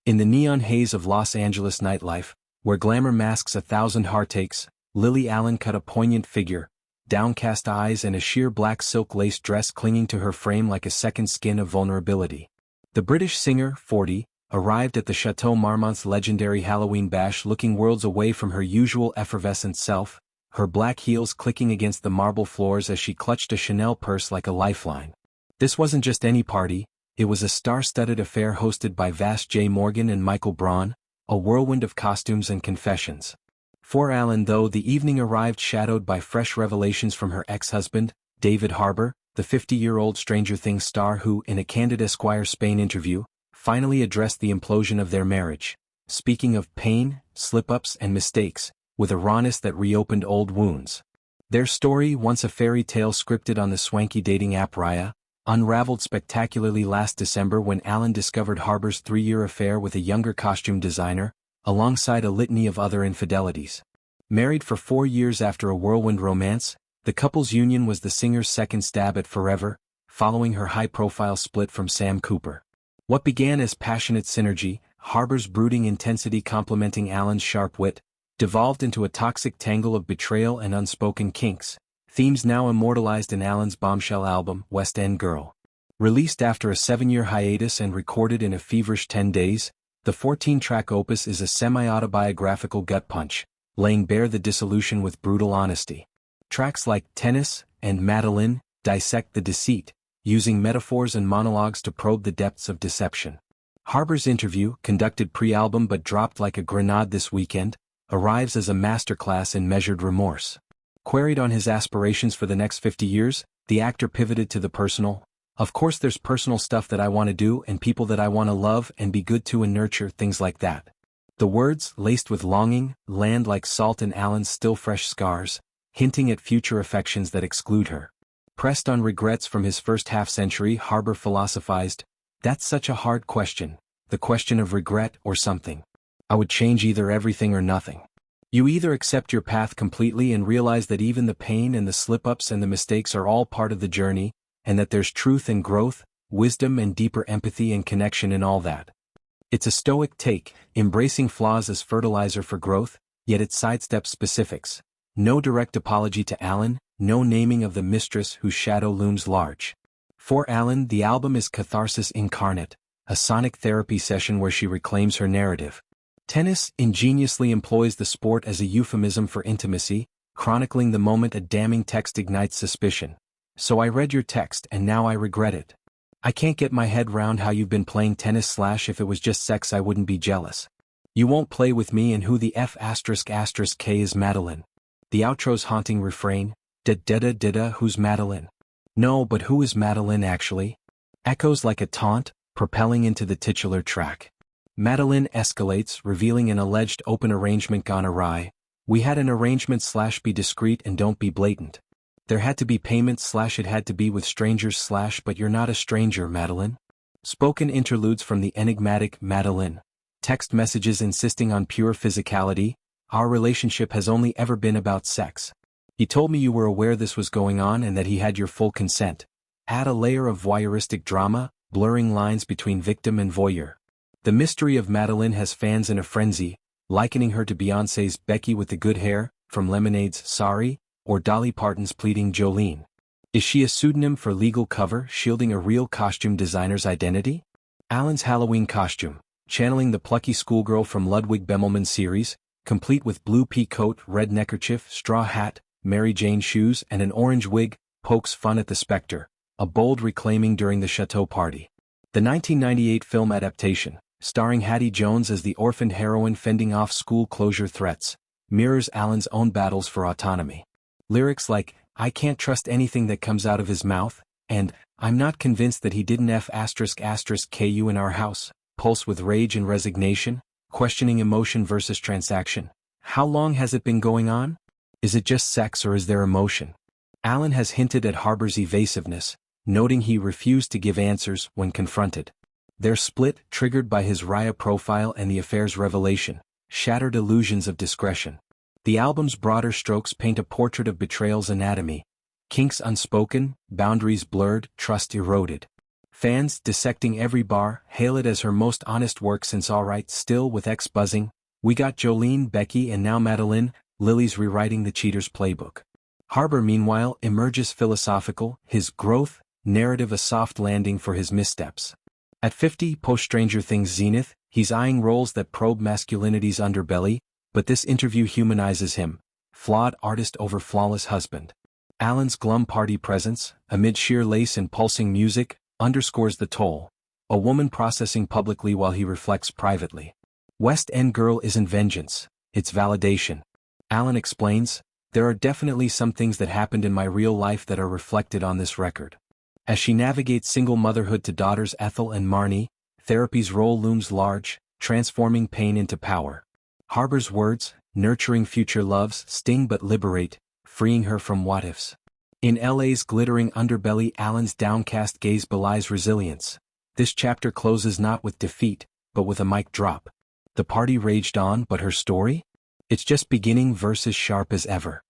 In the neon haze of Los Angeles nightlife, where glamour masks 1,000 heartaches, Lily Allen cut a poignant figure, downcast eyes and a sheer black silk lace dress clinging to her frame like a second skin of vulnerability. The British singer, 40, arrived at the Chateau Marmont's legendary Halloween bash looking worlds away from her usual effervescent self, her black heels clicking against the marble floors as she clutched a Chanel purse like a lifeline. This wasn't just any party, it was a star-studded affair hosted by Vass J. Morgan and Michael Braun, a whirlwind of costumes and confessions. For Allen, though, the evening arrived shadowed by fresh revelations from her ex-husband, David Harbour, the 50-year-old Stranger Things star who, in a candid Esquire Spain interview, finally addressed the implosion of their marriage, speaking of pain, slip-ups and mistakes, with a rawness that reopened old wounds. Their story, once a fairy tale scripted on the swanky dating app Raya, unraveled spectacularly last December when Allen discovered Harbour's 3-year affair with a younger costume designer, alongside a litany of other infidelities. Married for 4 years after a whirlwind romance, the couple's union was the singer's second stab at forever, following her high-profile split from Sam Cooper. What began as passionate synergy, Harbour's brooding intensity complementing Allen's sharp wit, devolved into a toxic tangle of betrayal and unspoken kinks, themes now immortalized in Allen's Bombshell album, West End Girl. Released after a 7-year hiatus and recorded in a feverish 10 days, the 14-track opus is a semi-autobiographical gut punch, laying bare the dissolution with brutal honesty. Tracks like Tennis and Madeline dissect the deceit, using metaphors and monologues to probe the depths of deception. Harbour's interview, conducted pre-album but dropped like a grenade this weekend, arrives as a masterclass in measured remorse. Queried on his aspirations for the next 50 years, the actor pivoted to the personal. Of course there's personal stuff that I want to do and people that I want to love and be good to and nurture, things like that. The words, laced with longing, land like salt in Allen's still-fresh scars, hinting at future affections that exclude her. Pressed on regrets from his first half-century, Harbour philosophized, "That's such a hard question, the question of regret or something. I would change either everything or nothing. You either accept your path completely and realize that even the pain and the slip-ups and the mistakes are all part of the journey, and that there's truth and growth, wisdom and deeper empathy and connection in all that. It's a stoic take, embracing flaws as fertilizer for growth, yet it sidesteps specifics. No direct apology to Allen, no naming of the mistress whose shadow looms large. For Allen, the album is catharsis incarnate, a sonic therapy session where she reclaims her narrative. Tennis ingeniously employs the sport as a euphemism for intimacy, chronicling the moment a damning text ignites suspicion. So I read your text and now I regret it. I can't get my head round how you've been playing tennis / if it was just sex I wouldn't be jealous. You won't play with me and who the F*** K is Madeline. The outro's haunting refrain, da who's Madeline? No, but who is Madeline actually? Echoes like a taunt, propelling into the titular track. Madeline escalates, revealing an alleged open arrangement gone awry. We had an arrangement / be discreet and don't be blatant. There had to be payment / it had to be with strangers / but you're not a stranger, Madeline. Spoken interludes from the enigmatic Madeline. Text messages insisting on pure physicality. Our relationship has only ever been about sex. He told me you were aware this was going on and that he had your full consent. Add a layer of voyeuristic drama, blurring lines between victim and voyeur. The mystery of Madeline has fans in a frenzy, likening her to Beyoncé's Becky with the good hair, from Lemonade's Sorry, or Dolly Parton's pleading Jolene. Is she a pseudonym for legal cover, shielding a real costume designer's identity? Allen's Halloween costume, channeling the plucky schoolgirl from Ludwig Bemelman's series, complete with blue pea coat, red neckerchief, straw hat, Mary Jane shoes and an orange wig, pokes fun at the specter, a bold reclaiming during the Chateau party. The 1998 film adaptation, starring Hattie Jones as the orphaned heroine fending off school closure threats, mirrors Allen's own battles for autonomy. Lyrics like, I can't trust anything that comes out of his mouth, and, I'm not convinced that he didn't F***KU in our house, pulse with rage and resignation, questioning emotion versus transaction. How long has it been going on? Is it just sex or is there emotion? Allen has hinted at Harbour's evasiveness, noting he refused to give answers when confronted. Their split, triggered by his Raya profile and the affair's revelation, shattered illusions of discretion. The album's broader strokes paint a portrait of betrayal's anatomy. Kinks unspoken, boundaries blurred, trust eroded. Fans, dissecting every bar, hail it as her most honest work since Alright. Still with X buzzing, we got Jolene, Becky and now Madeline. Lily's rewriting the cheater's playbook. Harbour meanwhile emerges philosophical, his growth narrative a soft landing for his missteps. At 50, post-Stranger Things zenith, he's eyeing roles that probe masculinity's underbelly, but this interview humanizes him, flawed artist over flawless husband. Alan's glum party presence, amid sheer lace and pulsing music, underscores the toll, a woman processing publicly while he reflects privately. West End Girl isn't vengeance, it's validation. Alan explains, there are definitely some things that happened in my real life that are reflected on this record. As she navigates single motherhood to daughters Ethel and Marnie, therapy's role looms large, transforming pain into power. Harbour's words, nurturing future loves, sting but liberate, freeing her from what-ifs. In LA's glittering underbelly, Alan's downcast gaze belies resilience. This chapter closes not with defeat, but with a mic drop. The party raged on, but her story? It's just beginning, verses sharp as ever.